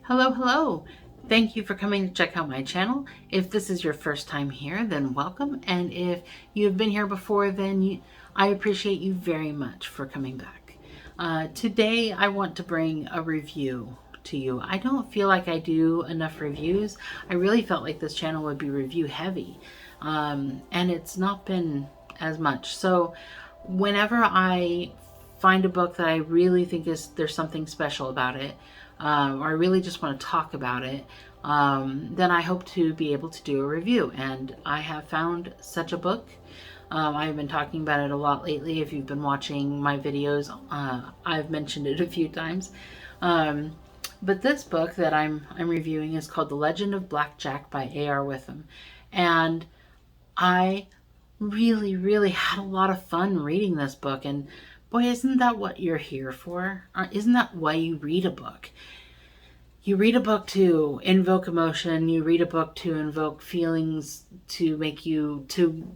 Hello, hello. Thank you for coming to check out my channel. If this is your first time here, then welcome. And if you've been here before, then I appreciate you very much for coming back. Today, I want to bring a review to you. I don't feel like I do enough reviews. I really felt like this channel would be review heavy, and it's not been as much. So whenever I find a book that I really think there's something special about it, or I really just want to talk about it, then I hope to be able to do a review. And I have found such a book. I've been talking about it a lot lately. If you've been watching my videos, I've mentioned it a few times. But this book that I'm reviewing is called The Legend of Black Jack by A.R. Witham. And I really had a lot of fun reading this book. And boy, isn't that what you're here for? Isn't that why you read a book? You read a book to invoke emotion. You read a book to invoke feelings, to make you, to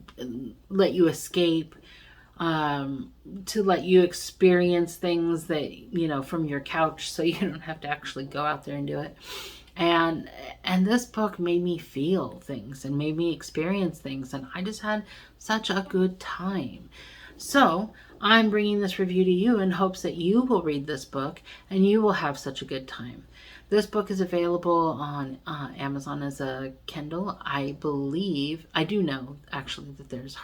let you escape, to let you experience things that, from your couch, so you don't have to actually go out there and do it. And this book made me feel things and made me experience things, and I just had such a good time. So I'm bringing this review to you in hopes that you will read this book and you will have such a good time. This book is available on Amazon as a Kindle. I believe, I do know actually that there's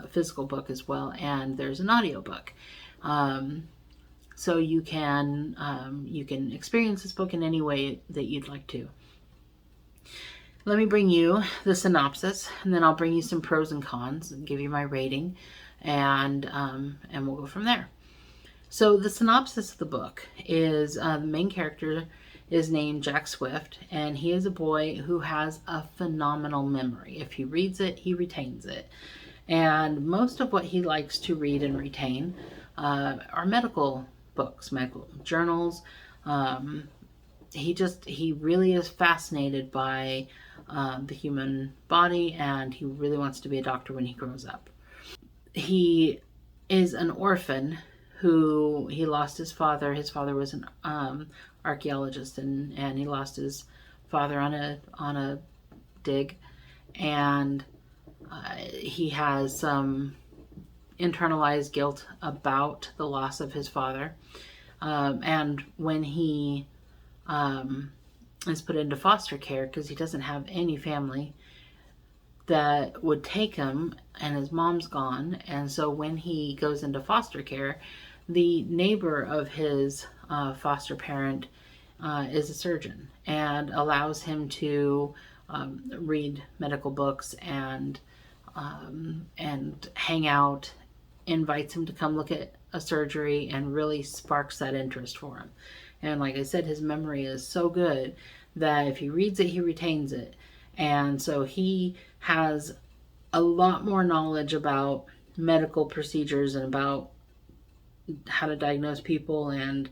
physical book as well, and there's an audiobook. So you can experience this book in any way that you'd like to. Let me bring you the synopsis, and then I'll bring you some pros and cons and give you my rating, and we'll go from there. So the synopsis of the book is the main character is named Jack Swift, and he is a boy who has a phenomenal memory. If he reads it, he retains it. And most of what he likes to read and retain are medical books, medical journals. He really is fascinated by the human body, and he really wants to be a doctor when he grows up. He is an orphan who he lost his father. His father was an archaeologist, and he lost his father on a dig, and he has some internalized guilt about the loss of his father. And when he is put into foster care, because he doesn't have any family that would take him, and his mom's gone, and so when he goes into foster care, the neighbor of his foster parent is a surgeon and allows him to read medical books and hang out, invites him to come look at a surgery, and really sparks that interest for him. And like I said, his memory is so good that if he reads it, he retains it. And so he has a lot more knowledge about medical procedures and about how to diagnose people and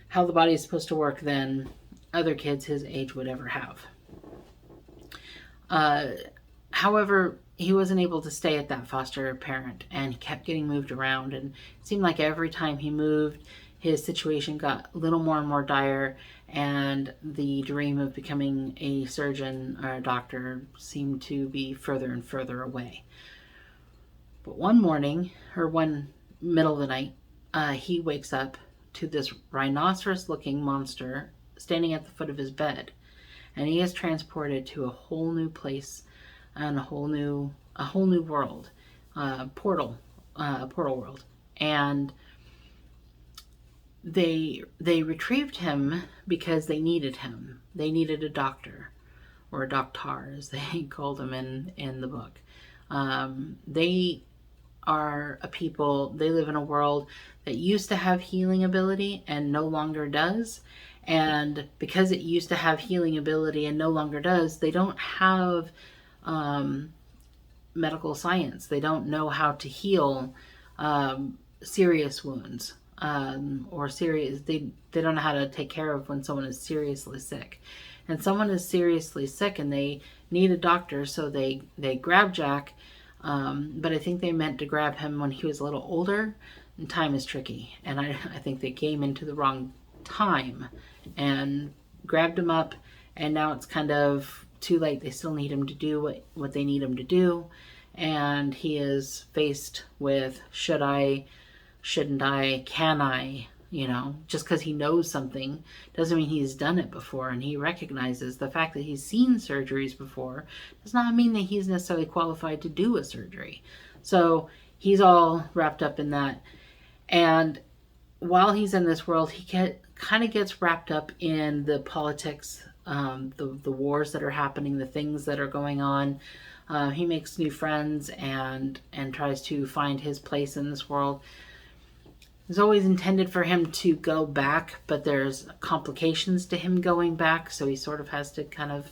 how the body is supposed to work than other kids his age would ever have. However, he wasn't able to stay at that foster parent, and he kept getting moved around, and it seemed like every time he moved, his situation got a little more and more dire, and the dream of becoming a surgeon or a doctor seemed to be further and further away. But one morning, or one middle of the night, he wakes up to this rhinoceros-looking monster standing at the foot of his bed, and he is transported to a whole new place and a whole new world, portal world. And they retrieved him because they needed him. They needed a doctor, or a doctor, as they called him in the book. They are a people, they live in a world that used to have healing ability and no longer does. And because it used to have healing ability and no longer does, they don't have medical science. They don't know how to heal serious wounds, or serious, they don't know how to take care of when someone is seriously sick. And someone is seriously sick and they need a doctor, so they grab Jack, but I think they meant to grab him when he was a little older, and time is tricky, and I think they came into the wrong time and grabbed him up, and now it's kind of too late. They still need him to do what they need him to do, and he is faced with, should I, shouldn't I, can I? Just because he knows something doesn't mean he's done it before, and he recognizes the fact that he's seen surgeries before does not mean that he's necessarily qualified to do a surgery. So he's all wrapped up in that. And while he's in this world, he kind of gets wrapped up in the politics, the wars that are happening, the things that are going on. He makes new friends and tries to find his place in this world. It's always intended for him to go back, but there's complications to him going back, so he sort of has to kind of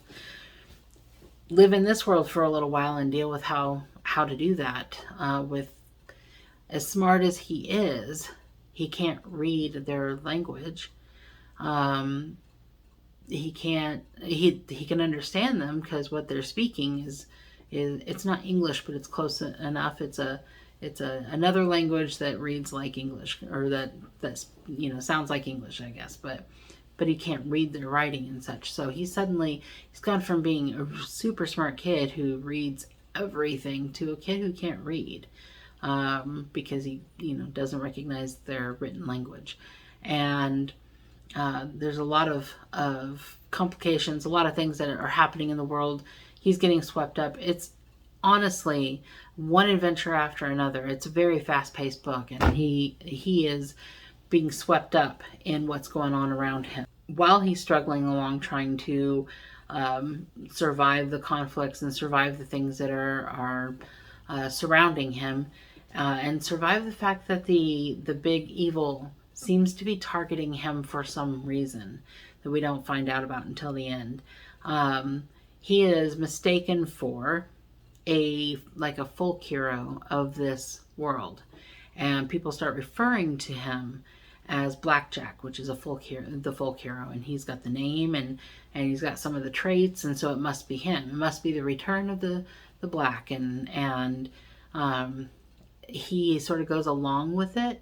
live in this world for a little while and deal with how to do that. With as smart as he is, he can't read their language. He can understand them because what they're speaking is it's not English, but it's close enough. It's another language that reads like English, or that's sounds like English, I guess, but he can't read their writing and such. So he's gone from being a super smart kid who reads everything to a kid who can't read, because he doesn't recognize their written language. And there's a lot of complications, a lot of things that are happening in the world. He's getting swept up. It's honestly one adventure after another. It's a very fast-paced book, and he is being swept up in what's going on around him while he's struggling along, trying to survive the conflicts and survive the things that are surrounding him, and survive the fact that the big evil seems to be targeting him for some reason that we don't find out about until the end. He is mistaken for a folk hero of this world, and people start referring to him as Blackjack, which is the folk hero, and he's got the name and he's got some of the traits, and so it must be him. It must be the return of the Black, and he sort of goes along with it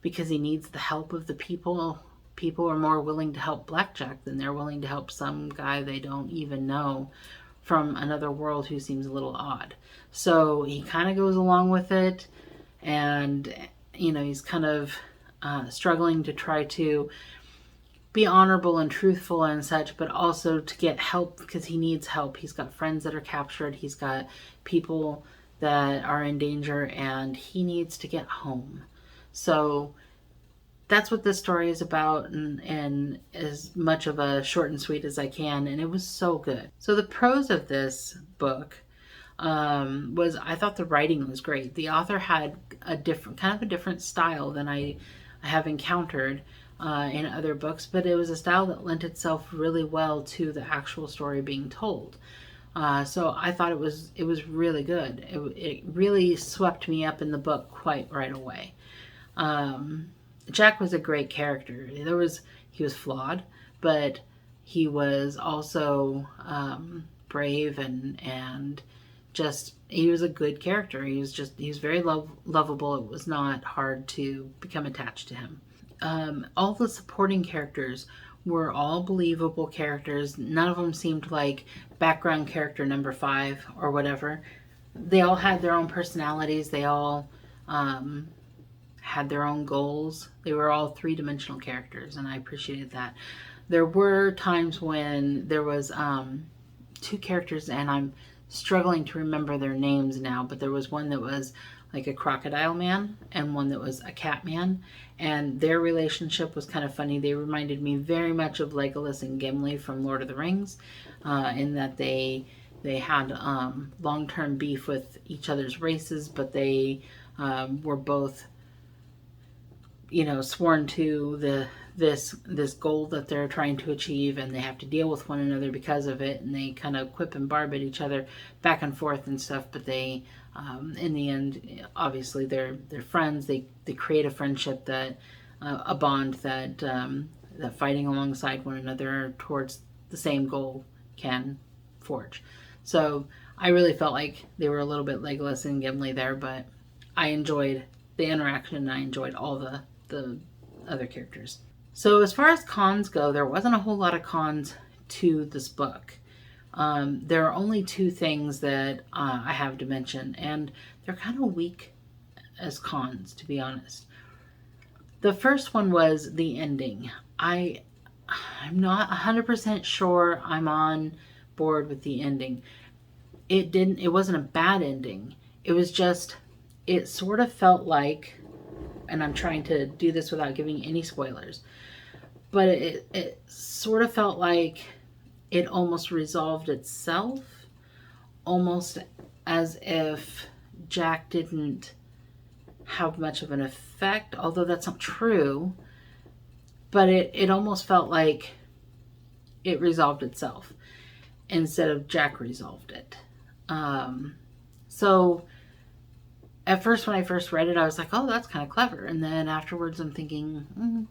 because he needs the help of the people. People are more willing to help Blackjack than they're willing to help some guy they don't even know from another world who seems a little odd. So he kind of goes along with it, and he's kind of struggling to try to be honorable and truthful and such, but also to get help because he needs help. He's got friends that are captured. He's got people that are in danger, and he needs to get home. So that's what this story is about, and as much of a short and sweet as I can, and it was so good. So the prose of this book I thought the writing was great. The author had a different style than I have encountered in other books, but it was a style that lent itself really well to the actual story being told. So I thought it was really good. It really swept me up in the book quite right away. Jack was a great character. He was flawed, but he was also brave and just, he was a good character. He was very lovable. It was not hard to become attached to him. All the supporting characters were all believable characters. None of them seemed like background character number 5 or whatever. They all had their own personalities. They all had their own goals. They were all three-dimensional characters, and I appreciated that. There were times when there was 2 characters, and I'm struggling to remember their names now, but there was one that was like a crocodile man and one that was a cat man, and their relationship was kind of funny. They reminded me very much of Legolas and Gimli from Lord of the Rings, in that they had long-term beef with each other's races, but they were both sworn to this goal that they're trying to achieve, and they have to deal with one another because of it, and they kind of quip and barb at each other back and forth and stuff, but they in the end, obviously they're friends. They create a friendship, that a bond that fighting alongside one another towards the same goal can forge. So I really felt like they were a little bit Legolas and Gimli there, but I enjoyed the interaction, and I enjoyed all the other characters. So as far as cons go, there wasn't a whole lot of cons to this book. There are only two things that I have to mention, and they're kind of weak as cons, to be honest. The first one was the ending. I'm not 100% sure I'm on board with the ending. It wasn't a bad ending. It was just, it sort of felt like, and I'm trying to do this without giving any spoilers, but it sort of felt like it almost resolved itself, almost as if Jack didn't have much of an effect, although that's not true. But it almost felt like it resolved itself instead of Jack resolved it. So at first, when I first read it, I was like, oh, that's kind of clever. And then afterwards, I'm thinking,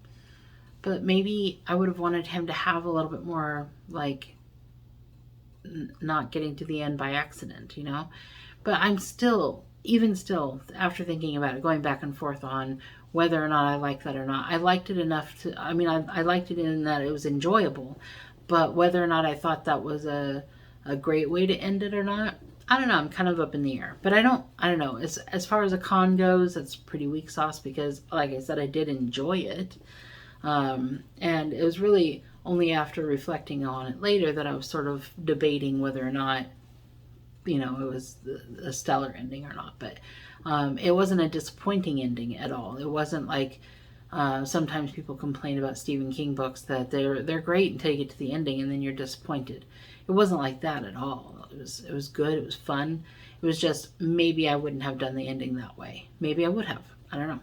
but maybe I would have wanted him to have a little bit more, like, not getting to the end by accident, you know? But I'm still, even still, after thinking about it, going back and forth on whether or not I like that or not. I liked it enough to, I mean, I liked it in that it was enjoyable, but whether or not I thought that was a great way to end it or not, I don't know. I'm kind of up in the air. But I don't know. As far as a con goes, it's pretty weak sauce because, like I said, I did enjoy it. And it was really only after reflecting on it later that I was sort of debating whether or not, you know, it was a stellar ending or not. But it wasn't a disappointing ending at all. It wasn't like sometimes people complain about Stephen King books that they're great until you get to the ending and then you're disappointed. It wasn't like that at all. It was good. It was fun. It was just maybe I wouldn't have done the ending that way. Maybe I would have. I don't know.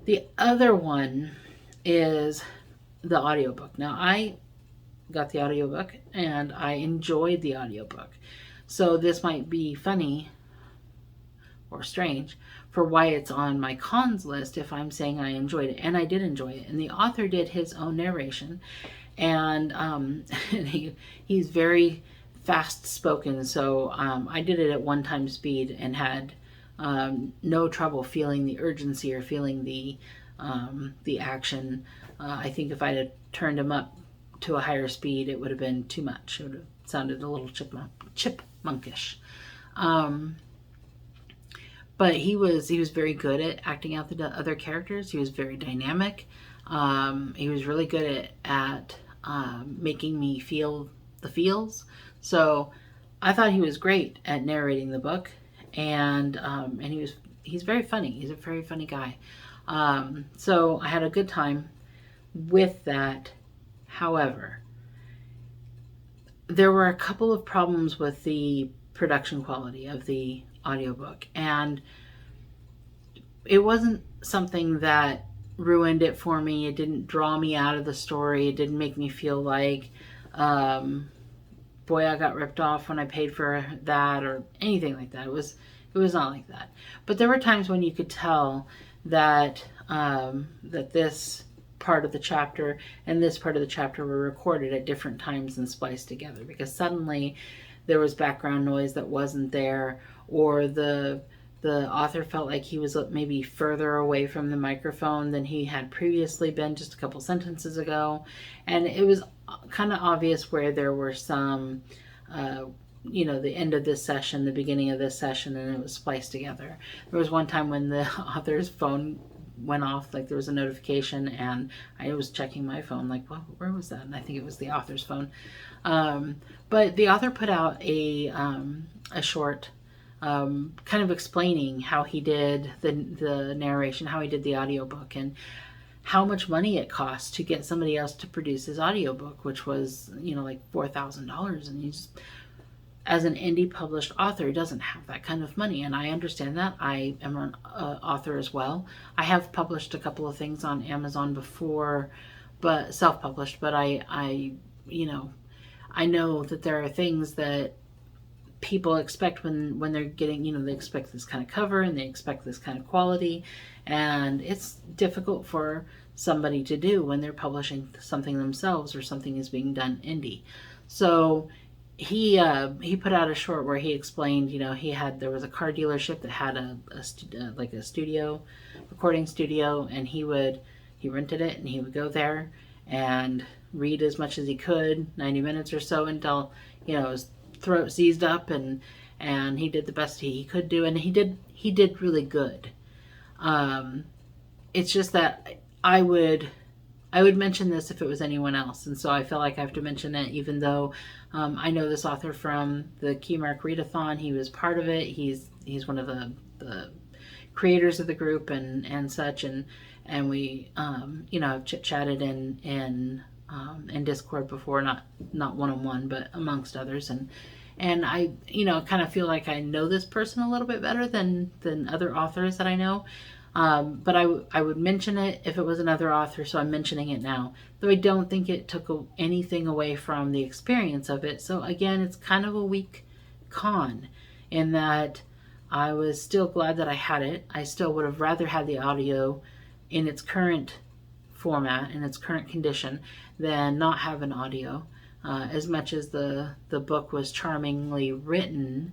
The other one is the audiobook. Now, I got the audiobook and I enjoyed the audiobook. So this might be funny or strange for why it's on my cons list if I'm saying I enjoyed it. And I did enjoy it. And the author did his own narration. And he's very fast spoken. So I did it at 1 time speed and had no trouble feeling the urgency or feeling the action. I think if I'd have turned him up to a higher speed, it would have been too much. It would have sounded a little chipmunkish. But he was very good at acting out the other characters. He was very dynamic. He was really good at making me feel the feels. So I thought he was great at narrating the book, and he's very funny. He's a very funny guy. So I had a good time with that. However, there were a couple of problems with the production quality of the audiobook, and it wasn't something that ruined it for me. It didn't draw me out of the story. It didn't make me feel like, boy, I got ripped off when I paid for that or anything like that. It was not like that. But there were times when you could tell that that this part of the chapter and this part of the chapter were recorded at different times and spliced together, because suddenly there was background noise that wasn't there, or the author felt like he was maybe further away from the microphone than he had previously been just a couple sentences ago. And it was kind of obvious where there were some, the end of this session, the beginning of this session, and it was spliced together. There was one time when the author's phone went off, like there was a notification, and I was checking my phone, like, well, where was that? And I think it was the author's phone. But the author put out a short kind of explaining how he did the narration, how he did the audiobook, and how much money it costs to get somebody else to produce his audiobook, which was, like $4,000. And he's, as an indie published author, doesn't have that kind of money. And I understand that. I am an author as well. I have published a couple of things on Amazon before, but self-published, but I know that there are things that people expect when they're getting, they expect this kind of cover and they expect this kind of quality, and it's difficult for somebody to do when they're publishing something themselves or something is being done indie. So he put out a short where he explained, there was a car dealership that had a studio, recording studio, and he He rented it and he would go there and read as much as he could, 90 minutes or so, until, you know, his throat seized up, and he did the best he could do, and he did really good. It's just that I would mention this if it was anyone else, and so I feel like I have to mention it, even though I know this author from the Keymark Readathon. He was part of it. He's one of the creators of the group and such, and we you know, have chit-chatted in Discord before, not one-on-one, but amongst others, and I, you know, kind of feel like I know this person a little bit better than other authors that I know. But I would mention it if it was another author, so I'm mentioning it now. Though I don't think it took anything away from the experience of it. So again, it's kind of a weak con in that I was still glad that I had it. I still would have rather had the audio in its current format, in its current condition, than not have an audio. As much as the book was charmingly written,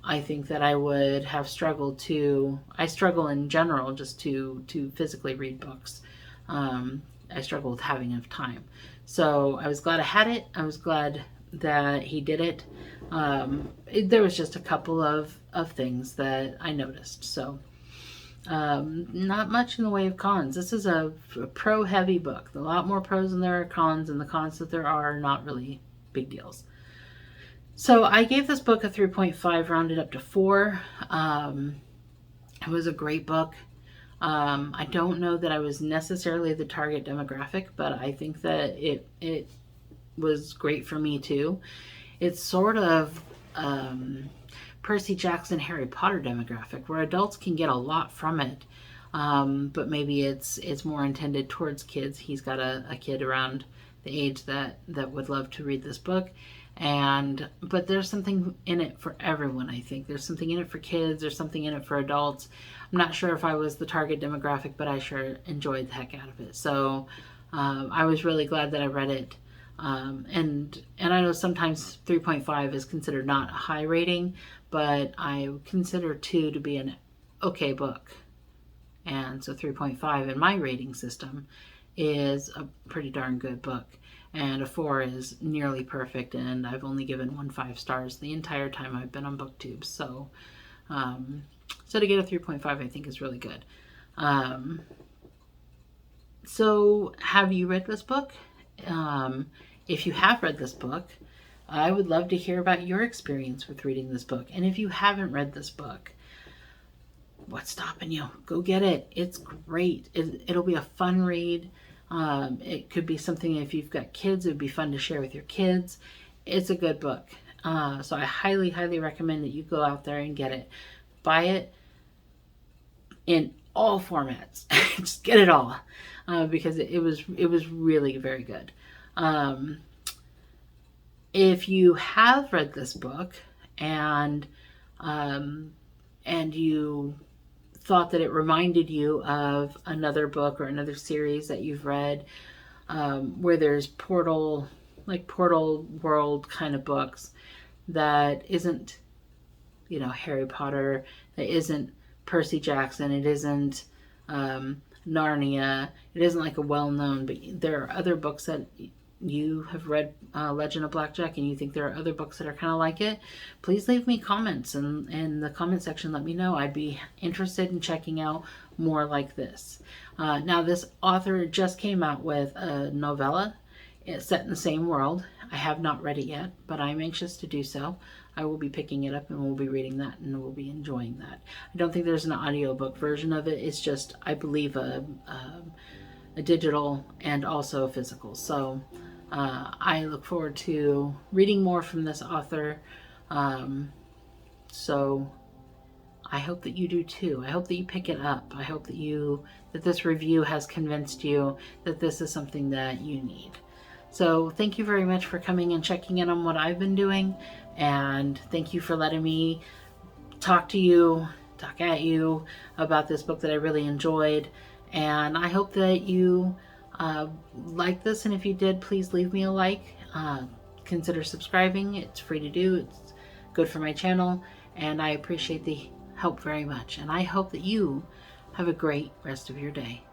I think that I would have struggled to, I struggle in general just to physically read books. I struggle with having enough time. So I was glad I had it. I was glad that he did it. There was just a couple of things that I noticed. So not much in the way of cons. This is a pro heavy book. A lot more pros than there are cons, and the cons that there are not really big deals. So I gave this book a 3.5, rounded up to 4. It was a great book. I don't know that I was necessarily the target demographic, but I think that it was great for me too. It's sort of Percy Jackson, Harry Potter demographic, where adults can get a lot from it, but maybe it's more intended towards kids. He's got a kid around the age that would love to read this book. But there's something in it for everyone. I think there's something in it for kids, there's something in it for adults. I'm not sure if I was the target demographic, but I sure enjoyed the heck out of it. So I was really glad that I read it. And I know sometimes 3.5 is considered not a high rating, but I consider 2 to be an okay book. And so 3.5 in my rating system is a pretty darn good book. And a 4 is nearly perfect, and I've only given 1 5 stars the entire time I've been on BookTube. So, so to get a 3.5, I think is really good. So have you read this book? If you have read this book, I would love to hear about your experience with reading this book. And if you haven't read this book, what's stopping you? Go get it. It's great. It'll be a fun read. It could be something, if you've got kids, it would be fun to share with your kids. It's a good book. So I highly, highly recommend that you go out there and get it. Buy it in all formats. Just get it all. Because it was really very good. If you have read this book and you thought that it reminded you of another book or another series that you've read, where there's portal world kind of books that isn't, you know, Harry Potter, that isn't Percy Jackson, it isn't Narnia, it isn't like a well-known, but there are other books that you have read, Legend of Blackjack, and you think there are other books that are kind of like it, please leave me comments in the comment section. Let me know. I'd be interested in checking out more like this. Now, this author just came out with a novella. It's set in the same world. I have not read it yet, but I'm anxious to do so. I will be picking it up and we'll be reading that and we'll be enjoying that. I don't think there's an audiobook version of it. It's just, I believe, a digital and also a physical. So I look forward to reading more from this author. So I hope that you do too. I hope that you pick it up. I hope that this review has convinced you that this is something that you need. So thank you very much for coming and checking in on what I've been doing. And thank you for letting me talk at you about this book that I really enjoyed. And I hope that you like this, and if you did, please leave me a like. Consider subscribing. It's free to do. It's good for my channel, and I appreciate the help very much. And I hope that you have a great rest of your day.